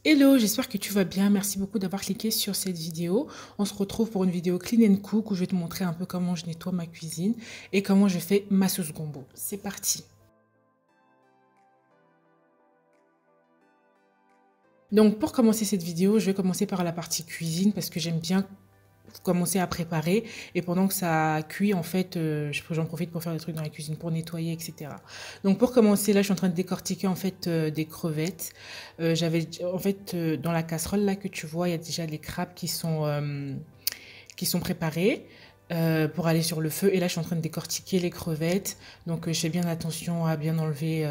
Hello, j'espère que tu vas bien. Merci beaucoup d'avoir cliqué sur cette vidéo. On se retrouve pour une vidéo clean and cook où je vais te montrer un peu comment je nettoie ma cuisine et comment je fais ma sauce gombo. C'est parti. Donc pour commencer cette vidéo, je vais commencer par la partie cuisine parce que j'aime bien commencer à préparer et pendant que ça cuit en fait j'en profite pour faire des trucs dans la cuisine pour nettoyer, etc. Donc pour commencer, là je suis en train de décortiquer en fait des crevettes. J'avais en fait dans la casserole là que tu vois, il y a déjà les crabes qui sont préparés pour aller sur le feu. Et là, je suis en train de décortiquer les crevettes. Donc, je fais bien attention à bien enlever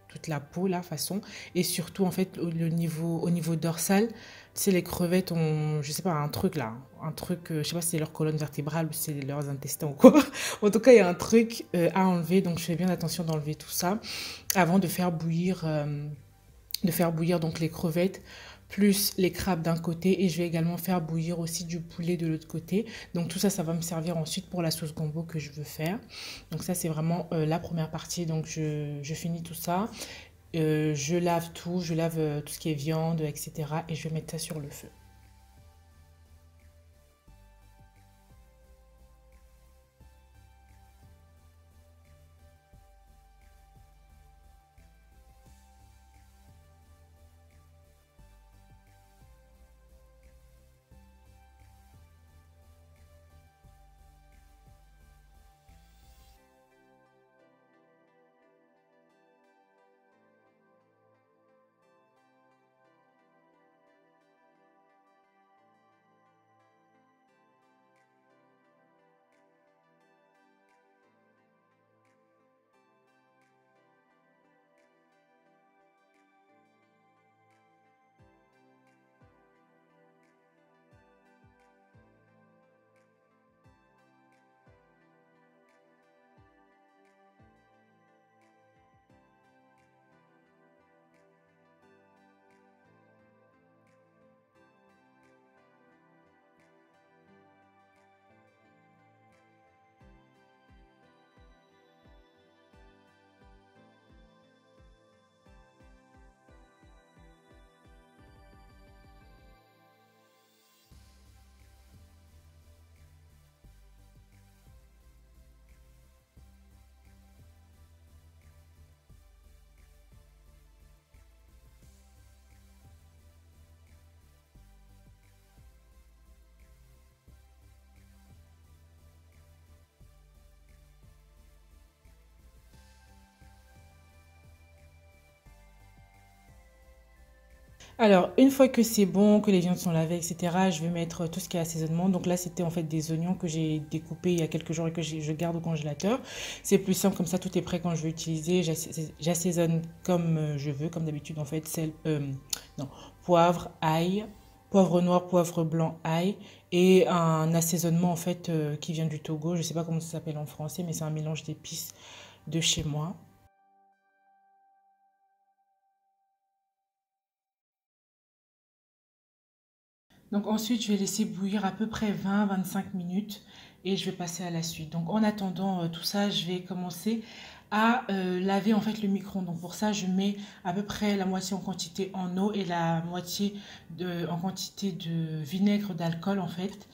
toute la peau, là, façon. Et surtout, en fait, au niveau dorsal, tu sais, les crevettes ont, je sais pas, un truc là. Un truc, je sais pas si c'est leur colonne vertébrale ou si c'est leurs intestins ou quoi. En tout cas, il y a un truc à enlever. Donc, je fais bien attention d'enlever tout ça avant de faire bouillir donc les crevettes plus les crabes d'un côté et je vais également faire bouillir aussi du poulet de l'autre côté. Donc tout ça, ça va me servir ensuite pour la sauce gombo que je veux faire. Donc ça, c'est vraiment la première partie. Donc je finis tout ça. Je lave tout, je lave tout ce qui est viande, etc. Et je vais mettre ça sur le feu. Alors, une fois que c'est bon, que les viandes sont lavées, etc., je vais mettre tout ce qui est assaisonnement. Donc là, c'était en fait des oignons que j'ai découpés il y a quelques jours et que je garde au congélateur. C'est plus simple, comme ça, tout est prêt quand je vais utiliser. J'assaisonne comme je veux, comme d'habitude, en fait, non, poivre, ail, poivre noir, poivre blanc, ail, et un assaisonnement, en fait, qui vient du Togo. Je ne sais pas comment ça s'appelle en français, mais c'est un mélange d'épices de chez moi. Donc ensuite, je vais laisser bouillir à peu près 20-25 minutes et je vais passer à la suite. Donc en attendant tout ça, je vais commencer à laver en fait le micro-ondes. Donc pour ça, je mets à peu près la moitié en quantité en eau et la moitié en quantité de vinaigre d'alcool en fait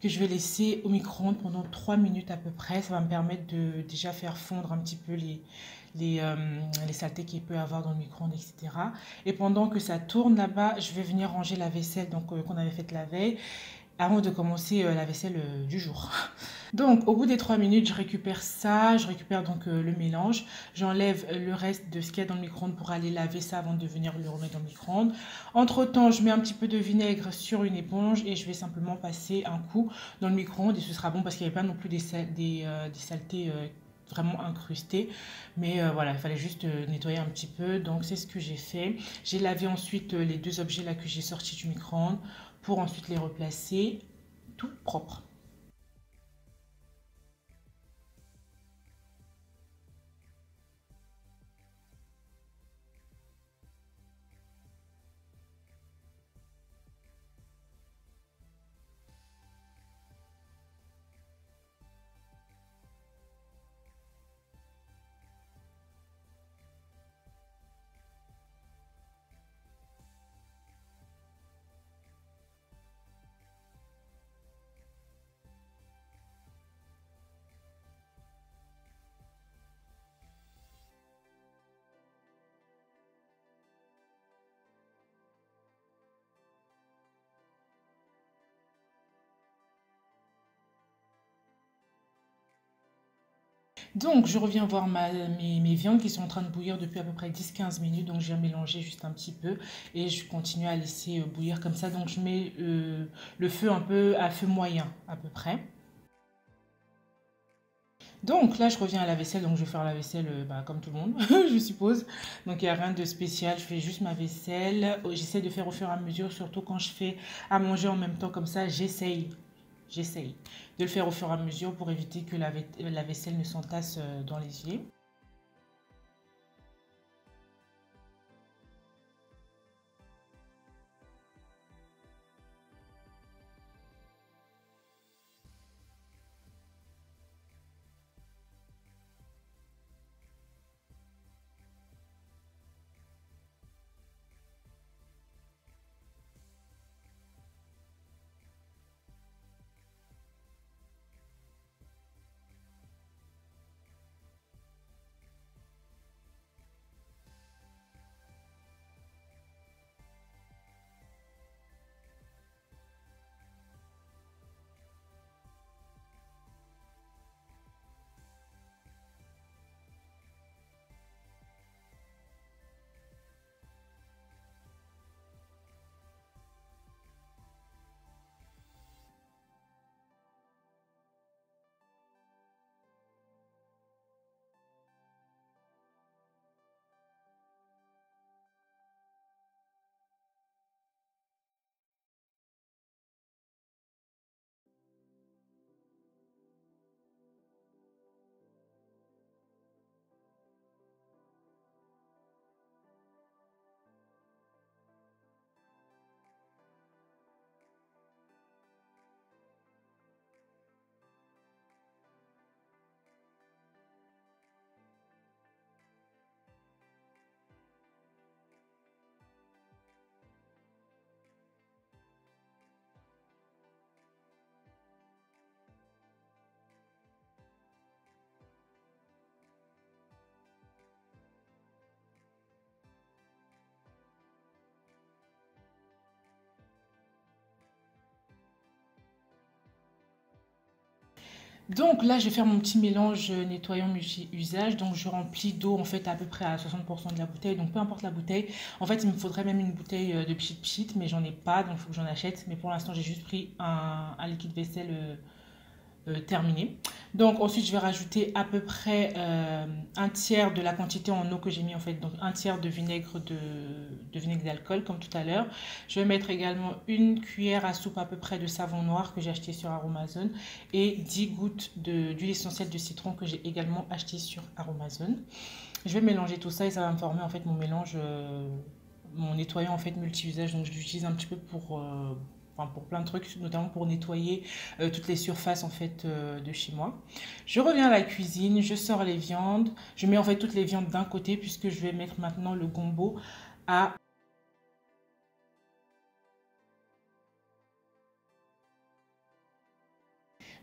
que je vais laisser au micro-ondes pendant 3 minutes à peu près. Ça va me permettre de déjà faire fondre un petit peu les, euh, les saletés qu'il peut y avoir dans le micro-ondes, etc. Et pendant que ça tourne là-bas, je vais venir ranger la vaisselle donc qu'on avait faite la veille avant de commencer la vaisselle du jour. Donc au bout des 3 minutes, je récupère ça, je récupère donc le mélange, j'enlève le reste de ce qu'il y a dans le micro-ondes pour aller laver ça avant de venir le remettre dans le micro-ondes. Entre-temps, je mets un petit peu de vinaigre sur une éponge et je vais simplement passer un coup dans le micro-ondes et ce sera bon parce qu'il n'y avait pas non plus des saletés vraiment incrustées. Mais voilà, il fallait juste nettoyer un petit peu. Donc c'est ce que j'ai fait. J'ai lavé ensuite les deux objets là que j'ai sortis du micro-ondes pour ensuite les replacer tout propre. Donc, je reviens voir mes viandes qui sont en train de bouillir depuis à peu près 10-15 minutes. Donc, je viens mélanger juste un petit peu et je continue à laisser bouillir comme ça. Donc, je mets le feu un peu à feu moyen à peu près. Donc là, je reviens à la vaisselle. Donc, je vais faire la vaisselle bah, comme tout le monde, je suppose. Donc, il n'y a rien de spécial. Je fais juste ma vaisselle. J'essaie de faire au fur et à mesure, surtout quand je fais à manger en même temps comme ça. J'essaye de le faire au fur et à mesure pour éviter que la vaisselle ne s'entasse dans l'évier. Donc là, je vais faire mon petit mélange nettoyant multi-usage. Donc je remplis d'eau en fait à peu près à 60% de la bouteille. Donc peu importe la bouteille. En fait, il me faudrait même une bouteille de pchit pchit, mais j'en ai pas, donc il faut que j'en achète. Mais pour l'instant, j'ai juste pris un liquide vaisselle terminé. Donc ensuite, je vais rajouter à peu près un tiers de la quantité en eau que j'ai mis en fait. Donc un tiers de vinaigre d'alcool comme tout à l'heure. Je vais mettre également une cuillère à soupe à peu près de savon noir que j'ai acheté sur Aromazone et 10 gouttes d'huile essentielle de citron que j'ai également acheté sur Aromazone. Je vais mélanger tout ça et ça va me former en fait mon mélange, mon nettoyant en fait multi-usage. Donc je l'utilise un petit peu enfin, pour plein de trucs, notamment pour nettoyer toutes les surfaces en fait de chez moi. Je reviens à la cuisine, je sors les viandes, je mets en fait toutes les viandes d'un côté puisque je vais mettre maintenant le gombo à.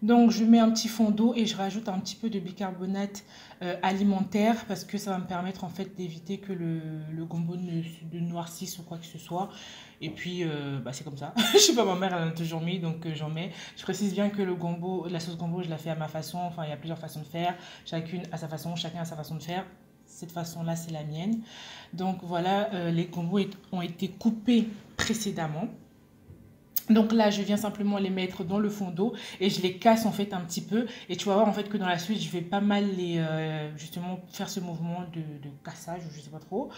Donc je mets un petit fond d'eau et je rajoute un petit peu de bicarbonate alimentaire parce que ça va me permettre en fait d'éviter que le gombo ne noircisse ou quoi que ce soit. Et puis bah, c'est comme ça. Je sais pas, ma mère elle en a toujours mis donc j'en mets. Je précise bien que le gombo, la sauce gombo je la fais à ma façon. Enfin il y a plusieurs façons de faire. Chacune à sa façon, chacun à sa façon de faire. Cette façon-là c'est la mienne. Donc voilà, les gombos ont été coupés précédemment. Donc là, je viens simplement les mettre dans le fond d'eau et je les casse en fait un petit peu. Et tu vas voir en fait que dans la suite, je vais pas mal justement faire ce mouvement de cassage, je sais pas trop,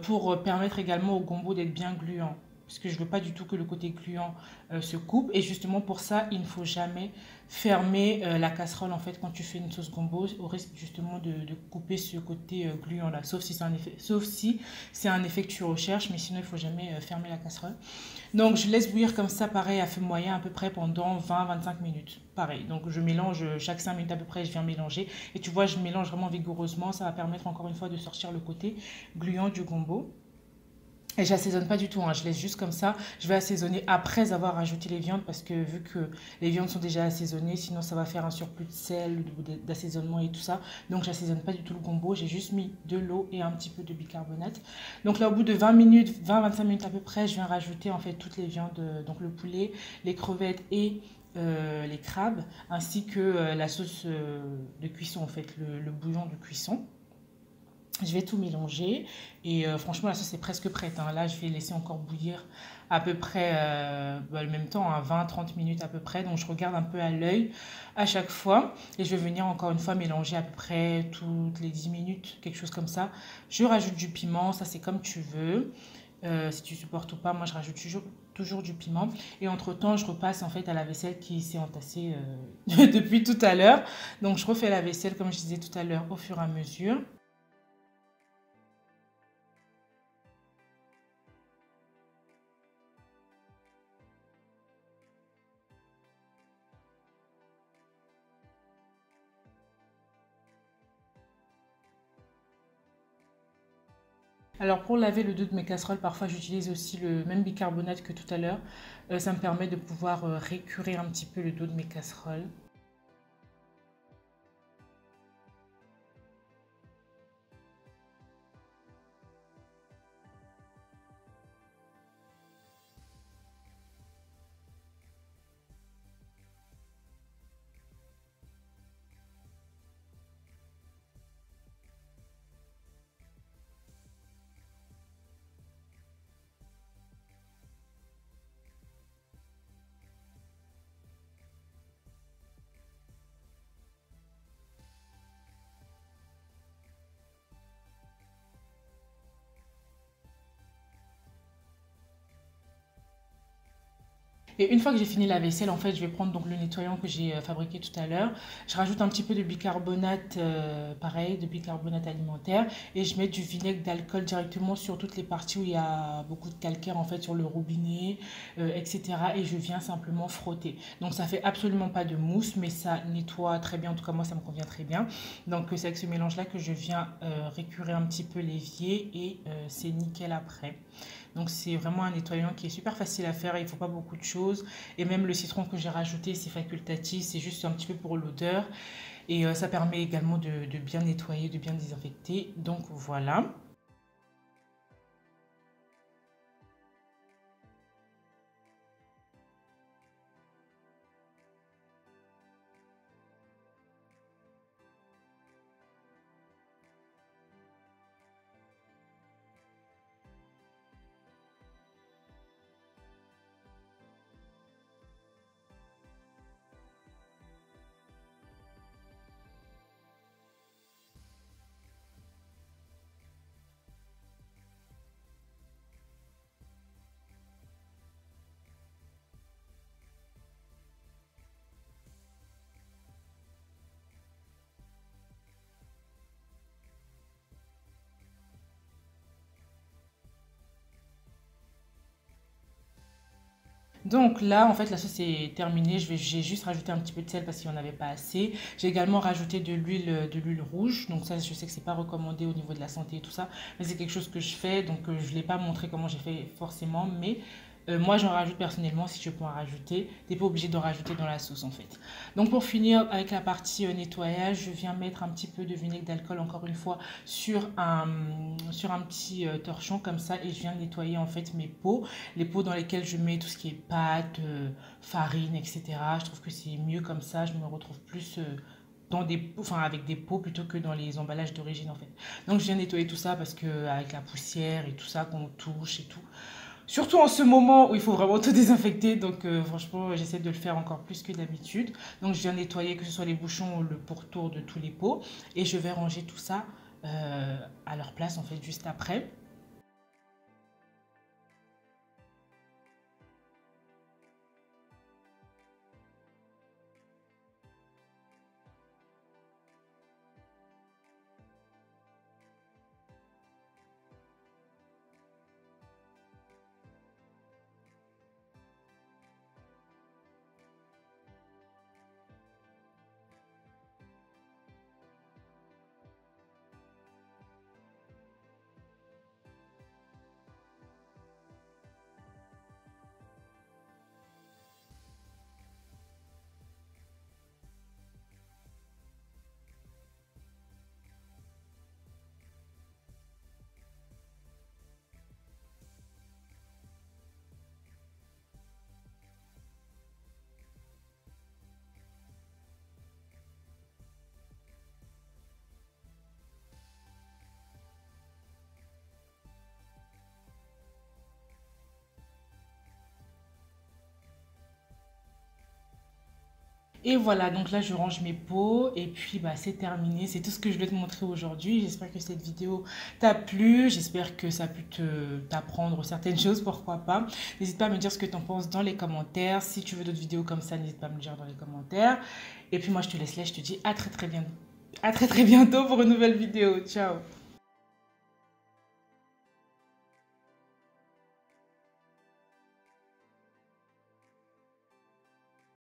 pour permettre également au gombo d'être bien gluant. Parce que je veux pas du tout que le côté gluant se coupe. Et justement pour ça, il ne faut jamais fermer la casserole en fait quand tu fais une sauce gombo, au risque justement de couper ce côté gluant là. Sauf si c'est un effet que tu recherches, mais sinon il faut jamais fermer la casserole. Donc je laisse bouillir comme ça, pareil, à feu moyen à peu près pendant 20-25 minutes. Pareil, donc je mélange chaque 5 minutes à peu près, je viens mélanger. Et tu vois, je mélange vraiment vigoureusement. Ça va permettre encore une fois de sortir le côté gluant du gombo. Et j'assaisonne pas du tout, hein. Je laisse juste comme ça. Je vais assaisonner après avoir ajouté les viandes parce que vu que les viandes sont déjà assaisonnées, sinon ça va faire un surplus de sel, d'assaisonnement et tout ça. Donc j'assaisonne pas du tout le gombo. J'ai juste mis de l'eau et un petit peu de bicarbonate. Donc là, au bout de 20 minutes, 20-25 minutes à peu près, je viens rajouter en fait toutes les viandes, donc le poulet, les crevettes et les crabes, ainsi que la sauce de cuisson, en fait, le bouillon de cuisson. Je vais tout mélanger et franchement la sauce est presque prête, hein. Là je vais laisser encore bouillir à peu près le même temps, hein, 20-30 minutes à peu près. Donc je regarde un peu à l'œil à chaque fois et je vais venir encore une fois mélanger à peu près toutes les 10 minutes, quelque chose comme ça. Je rajoute du piment, ça c'est comme tu veux. Si tu supportes ou pas, moi je rajoute toujours du piment. Et entre temps je repasse en fait à la vaisselle qui s'est entassée depuis tout à l'heure. Donc je refais la vaisselle comme je disais tout à l'heure au fur et à mesure. Alors pour laver le dos de mes casseroles, parfois j'utilise aussi le même bicarbonate que tout à l'heure. Ça me permet de pouvoir récurer un petit peu le dos de mes casseroles. Et une fois que j'ai fini la vaisselle, en fait, je vais prendre donc le nettoyant que j'ai fabriqué tout à l'heure. Je rajoute un petit peu de bicarbonate, pareil, de bicarbonate alimentaire. Et je mets du vinaigre d'alcool directement sur toutes les parties où il y a beaucoup de calcaire, en fait, sur le robinet, etc. Et je viens simplement frotter. Donc, ça fait absolument pas de mousse, mais ça nettoie très bien. En tout cas, moi, ça me convient très bien. Donc, c'est avec ce mélange-là que je viens récurer un petit peu l'évier et c'est nickel après. Donc c'est vraiment un nettoyant qui est super facile à faire, il ne faut pas beaucoup de choses. Et même le citron que j'ai rajouté, c'est facultatif, c'est juste un petit peu pour l'odeur. Et ça permet également de bien nettoyer, de bien désinfecter. Donc voilà. Donc là, en fait, la sauce est terminée. J'ai juste rajouté un petit peu de sel parce qu'il n'y en avait pas assez. J'ai également rajouté de l'huile rouge. Donc ça, je sais que c'est pas recommandé au niveau de la santé et tout ça. Mais c'est quelque chose que je fais. Donc je ne l'ai pas montré comment j'ai fait forcément. Mais moi, j'en rajoute personnellement si je peux en rajouter. Tu n'es pas obligé d'en rajouter dans la sauce en fait. Donc pour finir avec la partie nettoyage, je viens mettre un petit peu de vinaigre d'alcool encore une fois sur un petit torchon comme ça. Et je viens nettoyer en fait mes pots. Les pots dans lesquels je mets tout ce qui est pâtes, farine, etc. Je trouve que c'est mieux comme ça. Je me retrouve plus enfin, avec des pots plutôt que dans les emballages d'origine en fait. Donc je viens nettoyer tout ça parce que avec la poussière et tout ça qu'on touche et tout. Surtout en ce moment où il faut vraiment tout désinfecter. Donc franchement, j'essaie de le faire encore plus que d'habitude. Donc je viens nettoyer que ce soit les bouchons ou le pourtour de tous les pots. Et je vais ranger tout ça à leur place en fait juste après. Et voilà, donc là je range mes pots et puis bah c'est terminé. C'est tout ce que je voulais te montrer aujourd'hui. J'espère que cette vidéo t'a plu. J'espère que ça a pu t'apprendre certaines choses, pourquoi pas. N'hésite pas à me dire ce que tu en penses dans les commentaires. Si tu veux d'autres vidéos comme ça, n'hésite pas à me le dire dans les commentaires. Et puis moi je te laisse là, je te dis à très très bientôt pour une nouvelle vidéo. Ciao!